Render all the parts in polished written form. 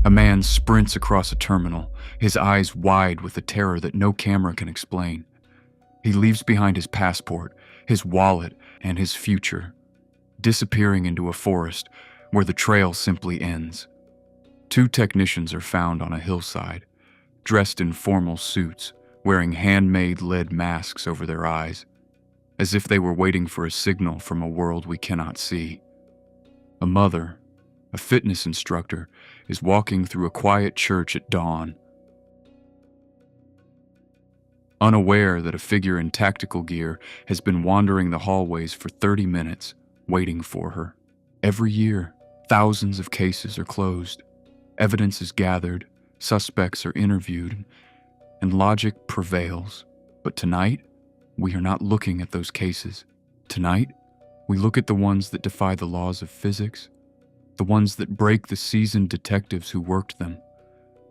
A man sprints across a terminal, his eyes wide with a terror that no camera can explain. He leaves behind his passport, his wallet, and his future, disappearing into a forest where the trail simply ends. Two technicians are found on a hillside, dressed in formal suits, wearing handmade lead masks over their eyes, as if they were waiting for a signal from a world we cannot see. A mother, a fitness instructor, is walking through a quiet church at dawn, unaware that a figure in tactical gear has been wandering the hallways for 30 minutes, waiting for her. Every year, thousands of cases are closed. Evidence is gathered, suspects are interviewed, and logic prevails. But tonight, we are not looking at those cases. Tonight, we look at the ones that defy the laws of physics, the ones that break the seasoned detectives who worked them,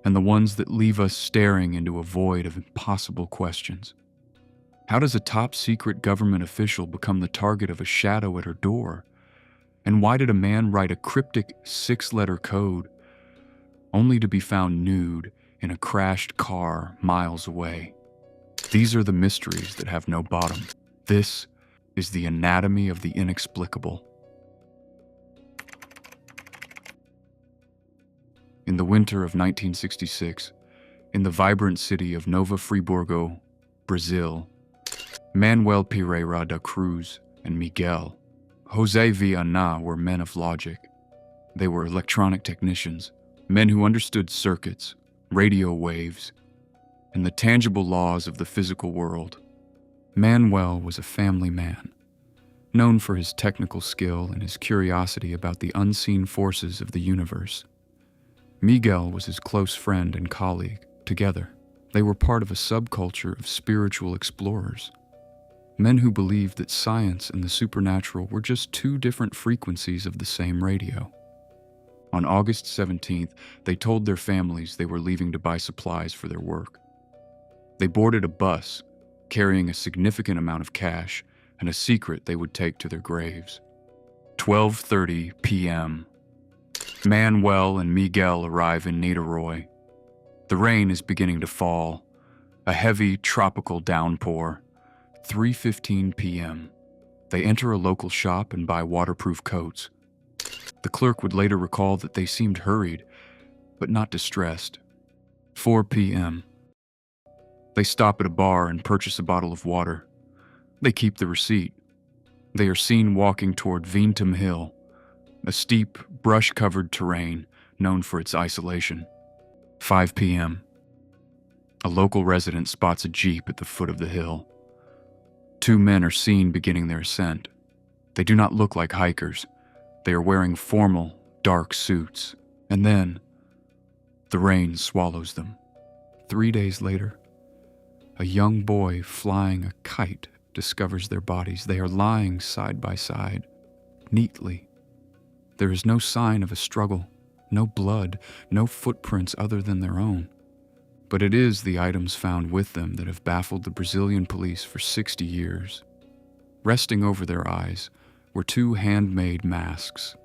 and the ones that leave us staring into a void of impossible questions. How does a top-secret government official become the target of a shadow at her door? And why did a man write a cryptic 6-letter code only to be found nude in a crashed car miles away? These are the mysteries that have no bottom. This is the anatomy of the inexplicable. In the winter of 1966, in the vibrant city of Nova Friburgo, Brazil, Manuel Pereira da Cruz and Miguel José Viana were men of logic. They were electronic technicians, men who understood circuits, radio waves, and the tangible laws of the physical world. Manuel was a family man, known for his technical skill and his curiosity about the unseen forces of the universe. Miguel was his close friend and colleague. Together, they were part of a subculture of spiritual explorers, men who believed that science and the supernatural were just two different frequencies of the same radio. On August 17th, they told their families they were leaving to buy supplies for their work. They boarded a bus, carrying a significant amount of cash and a secret they would take to their graves. 12:30 p.m. Manuel and Miguel arrive in Niterói. The rain is beginning to fall, a heavy tropical downpour. 3:15 p.m. They enter a local shop and buy waterproof coats. The clerk would later recall that they seemed hurried, but not distressed. 4 p.m. They stop at a bar and purchase a bottle of water. They keep the receipt. They are seen walking toward Vintum Hill, a steep, brush-covered terrain known for its isolation. 5 p.m. A local resident spots a jeep at the foot of the hill. Two men are seen beginning their ascent. They do not look like hikers. They are wearing formal, dark suits. And then, the rain swallows them. 3 days later, a young boy flying a kite discovers their bodies. They are lying side by side, neatly. There is no sign of a struggle, no blood, no footprints other than their own. But it is the items found with them that have baffled the Brazilian police for 60 years. Resting over their eyes were two handmade masks,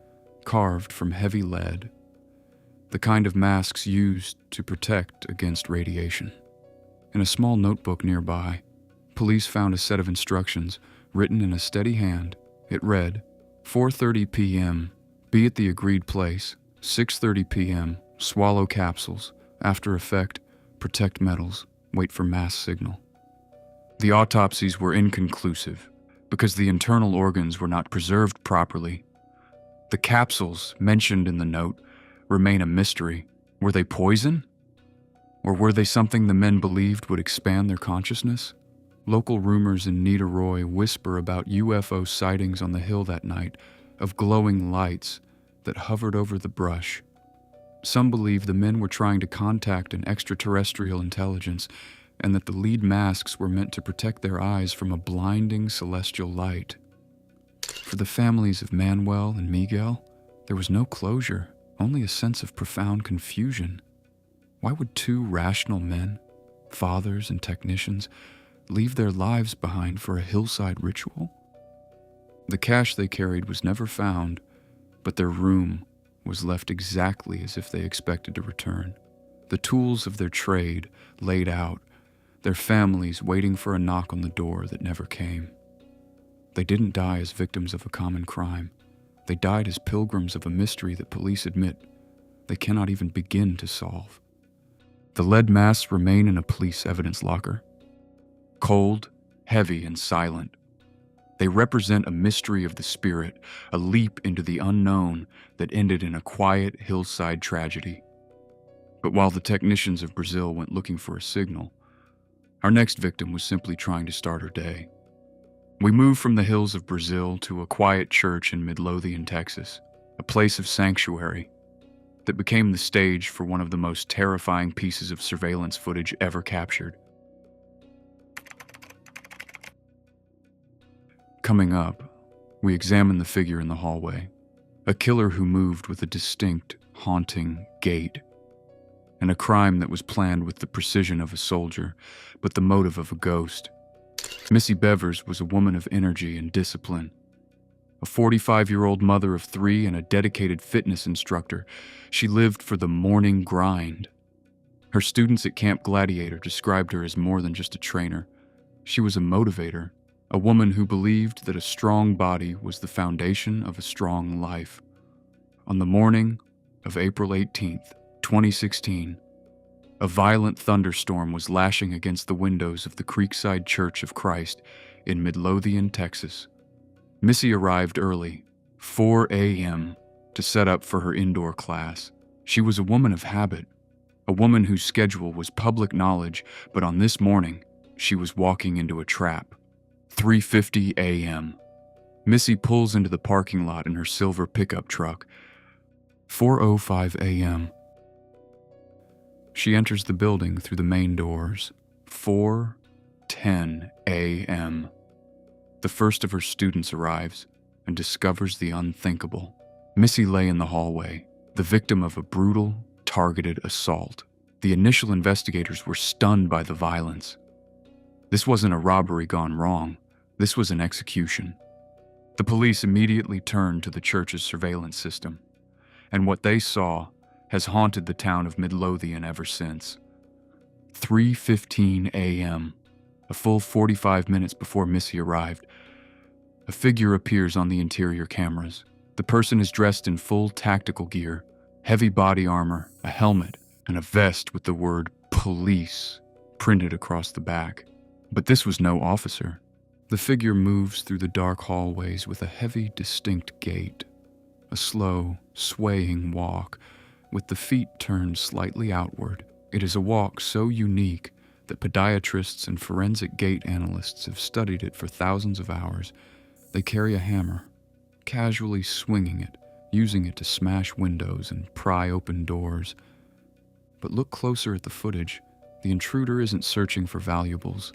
carved from heavy lead, the kind of masks used to protect against radiation. In a small notebook nearby, police found a set of instructions written in a steady hand. It read, 4:30 p.m., be at the agreed place, 6:30 p.m., swallow capsules, after effect, protect metals, wait for mass signal. The autopsies were inconclusive because the internal organs were not preserved properly. The capsules mentioned in the note remain a mystery. Were they poison? Or were they something the men believed would expand their consciousness? Local rumors in Niterói whisper about UFO sightings on the hill that night, of glowing lights that hovered over the brush. Some believe the men were trying to contact an extraterrestrial intelligence and that the lead masks were meant to protect their eyes from a blinding celestial light. For the families of Manuel and Miguel, there was no closure, only a sense of profound confusion. Why would two rational men, fathers and technicians, leave their lives behind for a hillside ritual? The cash they carried was never found, but their room was left exactly as if they expected to return. The tools of their trade laid out, their families waiting for a knock on the door that never came. They didn't die as victims of a common crime. They died as pilgrims of a mystery that police admit they cannot even begin to solve. The lead masks remain in a police evidence locker. Cold, heavy, and silent. They represent a mystery of the spirit, a leap into the unknown that ended in a quiet hillside tragedy. But while the technicians of Brazil went looking for a signal, our next victim was simply trying to start her day. We moved from the hills of Brazil to a quiet church in Midlothian, Texas, a place of sanctuary that became the stage for one of the most terrifying pieces of surveillance footage ever captured. Coming up, we examine the figure in the hallway, a killer who moved with a distinct, haunting gait, and a crime that was planned with the precision of a soldier, but the motive of a ghost. Missy Bevers was a woman of energy and discipline. A 45-year-old mother of 3 and a dedicated fitness instructor, she lived for the morning grind. Her students at Camp Gladiator described her as more than just a trainer. She was a motivator, a woman who believed that a strong body was the foundation of a strong life. On the morning of April 18th, 2016, a violent thunderstorm was lashing against the windows of the Creekside Church of Christ in Midlothian, Texas. Missy arrived early, 4 a.m., to set up for her indoor class. She was a woman of habit, a woman whose schedule was public knowledge, but on this morning, she was walking into a trap. 3:50 a.m. Missy pulls into the parking lot in her silver pickup truck. 4:05 a.m. She enters the building through the main doors. 4:10 a.m. The first of her students arrives and discovers the unthinkable. Missy lay in the hallway, the victim of a brutal, targeted assault. The initial investigators were stunned by the violence. This wasn't a robbery gone wrong. This was an execution. The police immediately turned to the church's surveillance system, and what they saw has haunted the town of Midlothian ever since. 3:15 a.m., a full 45 minutes before Missy arrived, a figure appears on the interior cameras. The person is dressed in full tactical gear, heavy body armor, a helmet, and a vest with the word police printed across the back. But this was no officer. The figure moves through the dark hallways with a heavy, distinct gait, a slow, swaying walk, with the feet turned slightly outward. It is a walk so unique that podiatrists and forensic gait analysts have studied it for thousands of hours. They carry a hammer, casually swinging it, using it to smash windows and pry open doors. But look closer at the footage. The intruder isn't searching for valuables.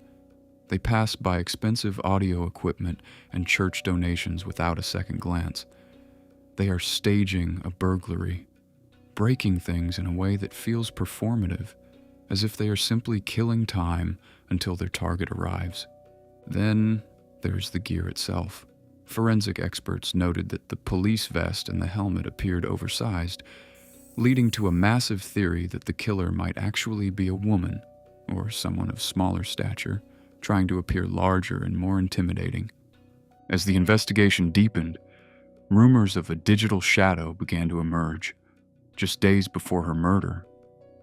They pass by expensive audio equipment and church donations without a second glance. They are staging a burglary, breaking things in a way that feels performative, as if they are simply killing time until their target arrives. Then there's the gear itself. Forensic experts noted that the police vest and the helmet appeared oversized, leading to a massive theory that the killer might actually be a woman, or someone of smaller stature, trying to appear larger and more intimidating. As the investigation deepened, rumors of a digital shadow began to emerge. Just days before her murder,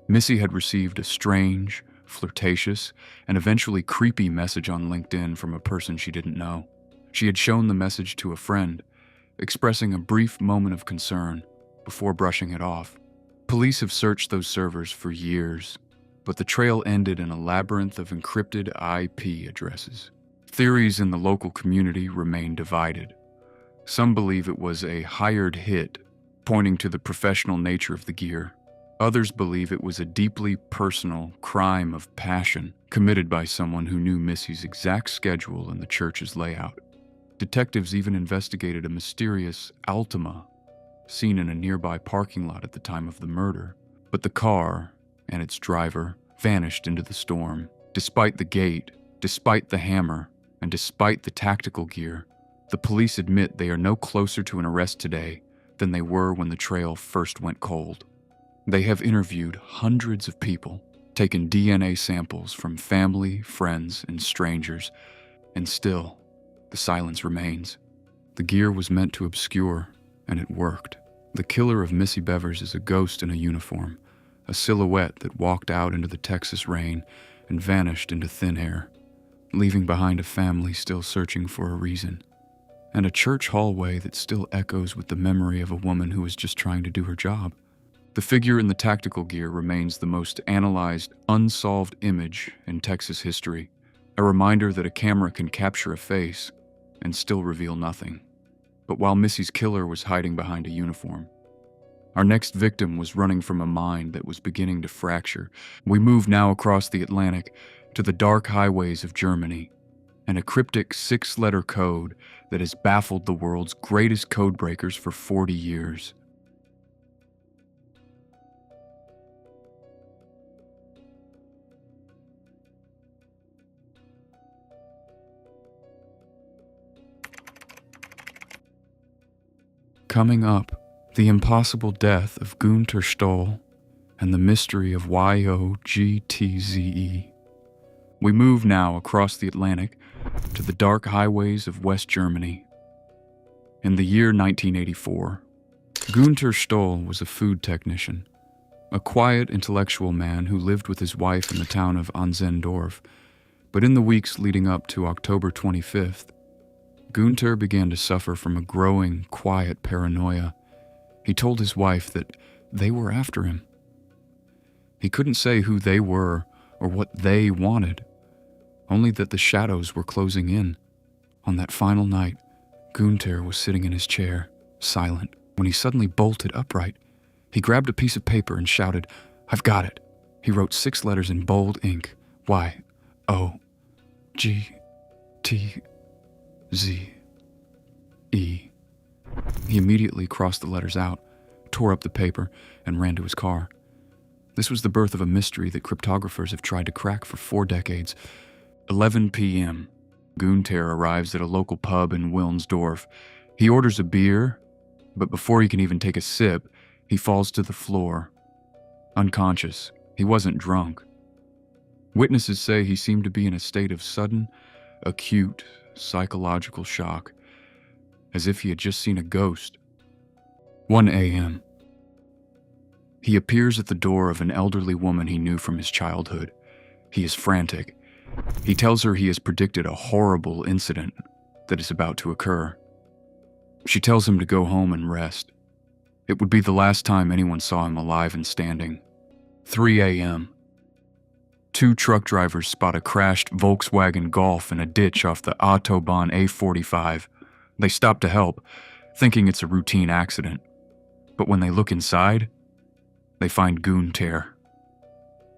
Missy had received a strange, flirtatious, and eventually creepy message on LinkedIn from a person she didn't know. She had shown the message to a friend, expressing a brief moment of concern before brushing it off. Police have searched those servers for years, but the trail ended in a labyrinth of encrypted IP addresses. Theories in the local community remain divided. Some believe it was a hired hit, pointing to the professional nature of the gear. Others believe it was a deeply personal crime of passion committed by someone who knew Missy's exact schedule and the church's layout. Detectives even investigated a mysterious Altima seen in a nearby parking lot at the time of the murder, but the car and its driver vanished into the storm. Despite the gate, despite the hammer, and despite the tactical gear, the police admit they are no closer to an arrest today than they were when the trail first went cold. They have interviewed hundreds of people, taken DNA samples from family, friends, and strangers, and still, the silence remains. The gear was meant to obscure, and it worked. The killer of Missy Bevers is a ghost in a uniform, a silhouette that walked out into the Texas rain and vanished into thin air, leaving behind a family still searching for a reason, and a church hallway that still echoes with the memory of a woman who was just trying to do her job. The figure in the tactical gear remains the most analyzed, unsolved image in Texas history, a reminder that a camera can capture a face and still reveal nothing. But while Missy's killer was hiding behind a uniform, our next victim was running from a mind that was beginning to fracture. We move now across the Atlantic to the dark highways of Germany, and a cryptic 6-letter code that has baffled the world's greatest codebreakers for 40 years. Coming up, the impossible death of Gunther Stoll and the mystery of YOGTZE. We move now across the Atlantic to the dark highways of West Germany. In the year 1984, Gunther Stoll was a food technician, a quiet, intellectual man who lived with his wife in the town of Onsendorf. But in the weeks leading up to October 25th, Gunther began to suffer from a growing, quiet paranoia. He told his wife that they were after him. He couldn't say who they were or what they wanted, only that the shadows were closing in. On that final night, Gunther was sitting in his chair, silent, when he suddenly bolted upright. He grabbed a piece of paper and shouted, "I've got it." He wrote 6 letters in bold ink, YOGTZE. He immediately crossed the letters out, tore up the paper, and ran to his car. This was the birth of a mystery that cryptographers have tried to crack for 4 decades. 11 p.m. Gunther arrives at a local pub in Wilnsdorf. He orders a beer, but before he can even take a sip, he falls to the floor. Unconscious, he wasn't drunk. Witnesses say he seemed to be in a state of sudden, acute, psychological shock, as if he had just seen a ghost. 1 a.m. He appears at the door of an elderly woman he knew from his childhood. He is frantic. He tells her he has predicted a horrible incident that is about to occur. She tells him to go home and rest. It would be the last time anyone saw him alive and standing. 3 a.m. 2 truck drivers spot a crashed Volkswagen Golf in a ditch off the Autobahn A45. They stop to help, thinking it's a routine accident. But when they look inside, they find Gunther.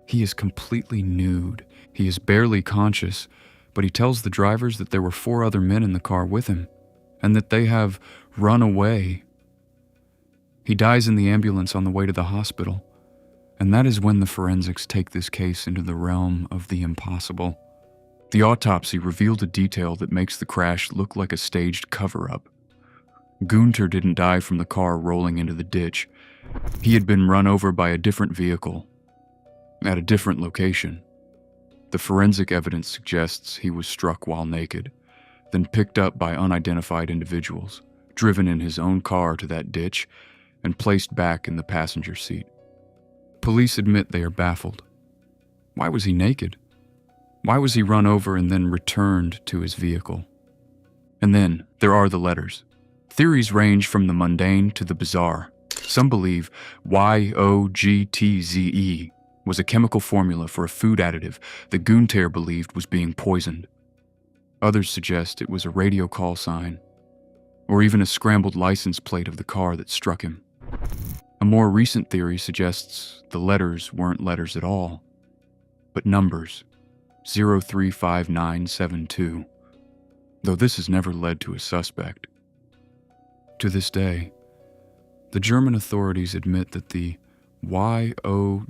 He is completely nude. He is barely conscious, but he tells the drivers that there were 4 other men in the car with him, and that they have run away. He dies in the ambulance on the way to the hospital, and that is when the forensics take this case into the realm of the impossible. The autopsy revealed a detail that makes the crash look like a staged cover-up. Gunther didn't die from the car rolling into the ditch. He had been run over by a different vehicle, at a different location. The forensic evidence suggests he was struck while naked, then picked up by unidentified individuals, driven in his own car to that ditch, and placed back in the passenger seat. Police admit they are baffled. Why was he naked? Why was he run over and then returned to his vehicle? And then, there are the letters. Theories range from the mundane to the bizarre. Some believe YOGTZE was a chemical formula for a food additive that Gunther believed was being poisoned. Others suggest it was a radio call sign, or even a scrambled license plate of the car that struck him. A more recent theory suggests the letters weren't letters at all, but numbers, 035972, though this has never led to a suspect. To this day, the German authorities admit that the YOGTZE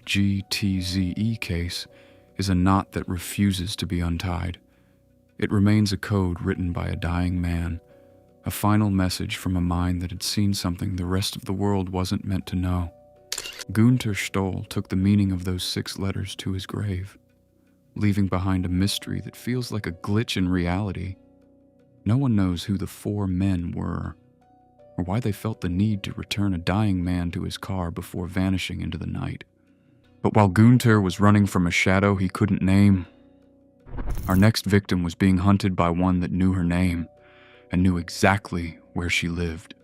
case is a knot that refuses to be untied. It remains a code written by a dying man, A final message from a mind that had seen something the rest of the world wasn't meant to know. Gunther Stoll took the meaning of those 6 letters to his grave, leaving behind a mystery that feels like a glitch in reality. No one knows who the 4 men were, or why they felt the need to return a dying man to his car before vanishing into the night. But while Gunther was running from a shadow he couldn't name, our next victim was being hunted by one that knew her name and knew exactly where she lived.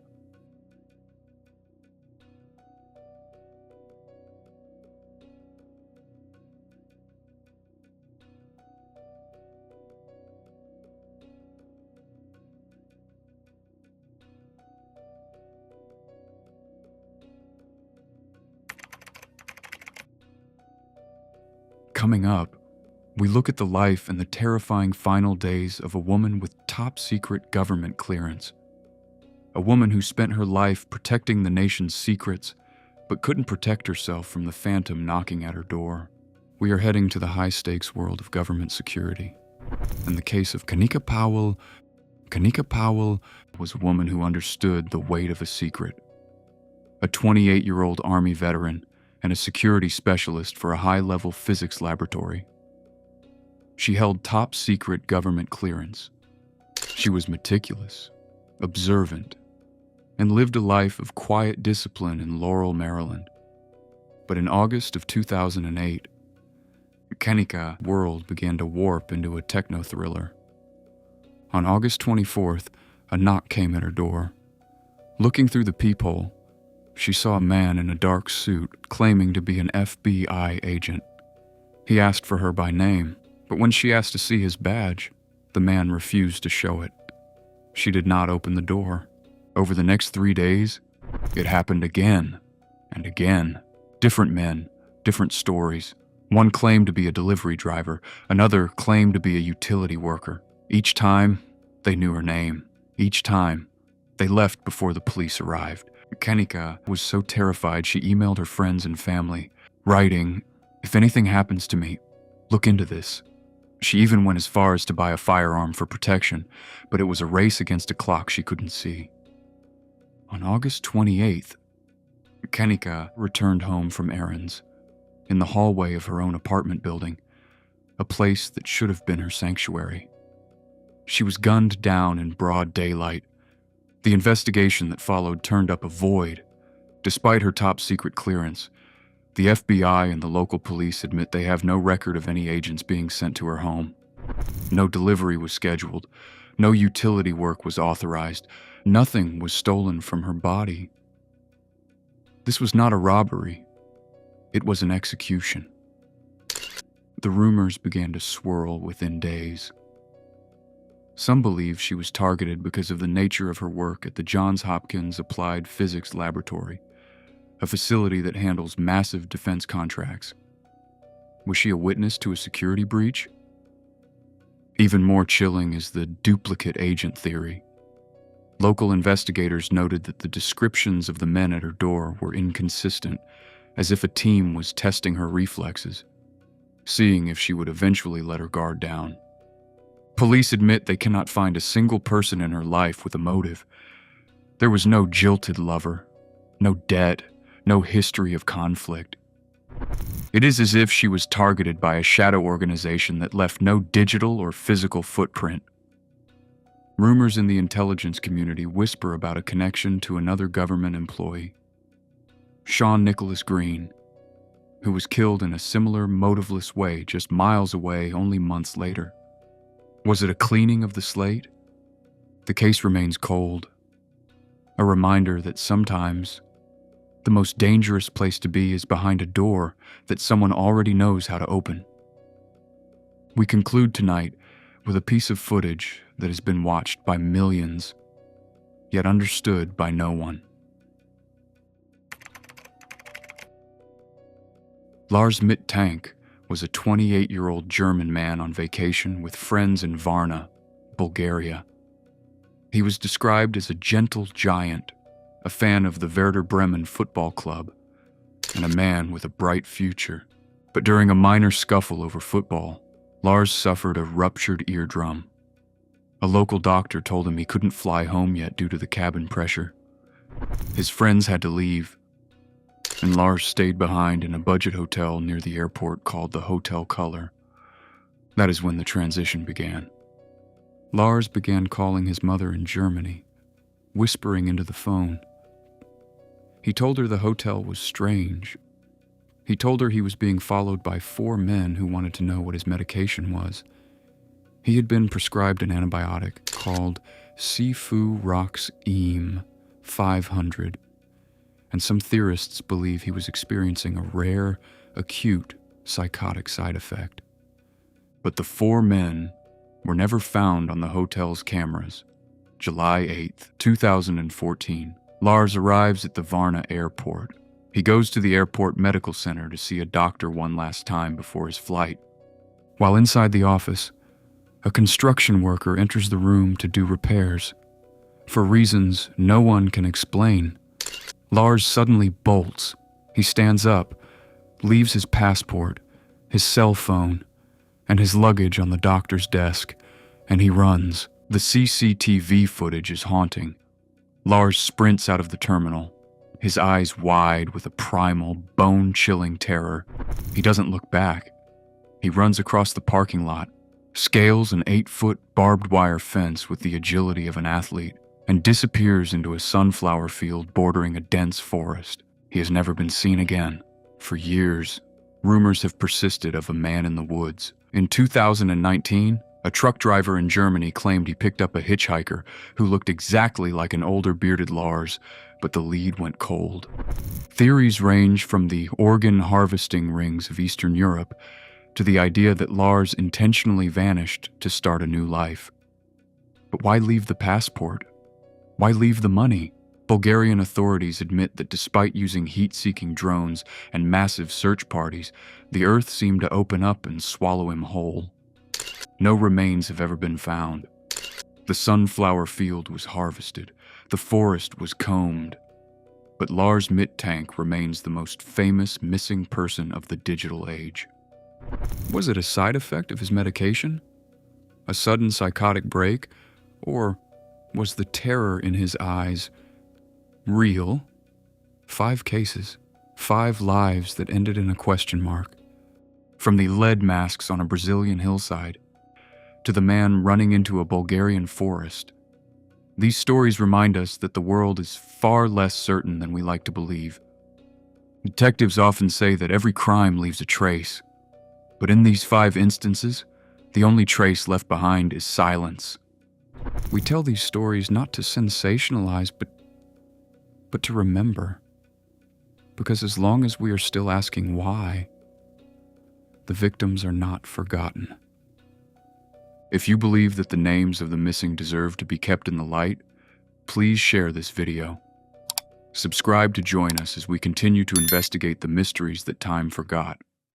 Coming up, we look at the life and the terrifying final days of a woman with top-secret government clearance. A woman who spent her life protecting the nation's secrets, but couldn't protect herself from the phantom knocking at her door. We are heading to the high-stakes world of government security. In the case of Kanika Powell, Kanika Powell was a woman who understood the weight of a secret. A 28-year-old Army veteran and a security specialist for a high-level physics laboratory. She held top-secret government clearance. She was meticulous, observant, and lived a life of quiet discipline in Laurel, Maryland. But in August of 2008, Kanika's world began to warp into a techno-thriller. On August 24th, a knock came at her door. Looking through the peephole, she saw a man in a dark suit claiming to be an FBI agent. He asked for her by name, but when she asked to see his badge, the man refused to show it. She did not open the door. Over the next 3 days, it happened again and again. Different men, different stories. One claimed to be a delivery driver, another claimed to be a utility worker. Each time, they knew her name. Each time, they left before the police arrived. Kanika was so terrified she emailed her friends and family, writing, "If anything happens to me, look into this." She even went as far as to buy a firearm for protection, but it was a race against a clock she couldn't see. On August 28th, Kanika returned home from errands. In the hallway of her own apartment building, a place that should have been her sanctuary. She was gunned down in broad daylight. The investigation that followed turned up a void. Despite her top-secret clearance, the FBI and the local police admit they have no record of any agents being sent to her home. No delivery was scheduled. No utility work was authorized. Nothing was stolen from her body. This was not a robbery. It was an execution. The rumors began to swirl within days. Some believe she was targeted because of the nature of her work at the Johns Hopkins Applied Physics Laboratory, a facility that handles massive defense contracts. Was she a witness to a security breach? Even more chilling is the duplicate agent theory. Local investigators noted that the descriptions of the men at her door were inconsistent, as if a team was testing her reflexes, seeing if she would eventually let her guard down. Police admit they cannot find a single person in her life with a motive. There was no jilted lover, no debt, no history of conflict. It is as if she was targeted by a shadow organization that left no digital or physical footprint. Rumors in the intelligence community whisper about a connection to another government employee, Sean Nicholas Green, who was killed in a similar motiveless way just miles away only months later. Was it a cleaning of the slate? The case remains cold. A reminder that sometimes the most dangerous place to be is behind a door that someone already knows how to open. We conclude tonight with a piece of footage that has been watched by millions, yet understood by no one. Lars Mittank was a 28-year-old German man on vacation with friends in Varna, Bulgaria. He was described as a gentle giant, a fan of the Werder Bremen football club, and a man with a bright future. But during a minor scuffle over football, Lars suffered a ruptured eardrum. A local doctor told him he couldn't fly home yet due to the cabin pressure. His friends had to leave, and Lars stayed behind in a budget hotel near the airport called the Hotel Color. That is when the transition began. Lars began calling his mother in Germany, whispering into the phone. He told her the hotel was strange. He told her he was being followed by 4 men who wanted to know what his medication was. He had been prescribed an antibiotic called Cefuroxime 500, and some theorists believe he was experiencing a rare, acute psychotic side effect. But the 4 men were never found on the hotel's cameras. July 8th, 2014. Lars arrives at the Varna airport. He goes to the airport medical center to see a doctor one last time before his flight. While inside the office, a construction worker enters the room to do repairs. For reasons no one can explain, Lars suddenly bolts. He stands up, leaves his passport, his cell phone, and his luggage on the doctor's desk, and he runs. The CCTV footage is haunting. Lars sprints out of the terminal, his eyes wide with a primal, bone-chilling terror. He doesn't look back. He runs across the parking lot, scales an 8-foot barbed wire fence with the agility of an athlete, and disappears into a sunflower field bordering a dense forest. He has never been seen again. For years, rumors have persisted of a man in the woods. In 2019, a truck driver in Germany claimed he picked up a hitchhiker who looked exactly like an older bearded Lars, but the lead went cold. Theories range from the organ harvesting rings of Eastern Europe to the idea that Lars intentionally vanished to start a new life. But why leave the passport? Why leave the money? Bulgarian authorities admit that despite using heat-seeking drones and massive search parties, the earth seemed to open up and swallow him whole. No remains have ever been found. The sunflower field was harvested. The forest was combed. But Lars Mittank remains the most famous missing person of the digital age. Was it a side effect of his medication? A sudden psychotic break? Or was the terror in his eyes real? 5 cases, 5 lives that ended in a question mark. From the lead masks on a Brazilian hillside to the man running into a Bulgarian forest. These stories remind us that the world is far less certain than we like to believe. Detectives often say that every crime leaves a trace, but in these 5 instances, the only trace left behind is silence. We tell these stories not to sensationalize, but to remember. Because as long as we are still asking why, the victims are not forgotten. If you believe that the names of the missing deserve to be kept in the light, please share this video. Subscribe to join us as we continue to investigate the mysteries that time forgot.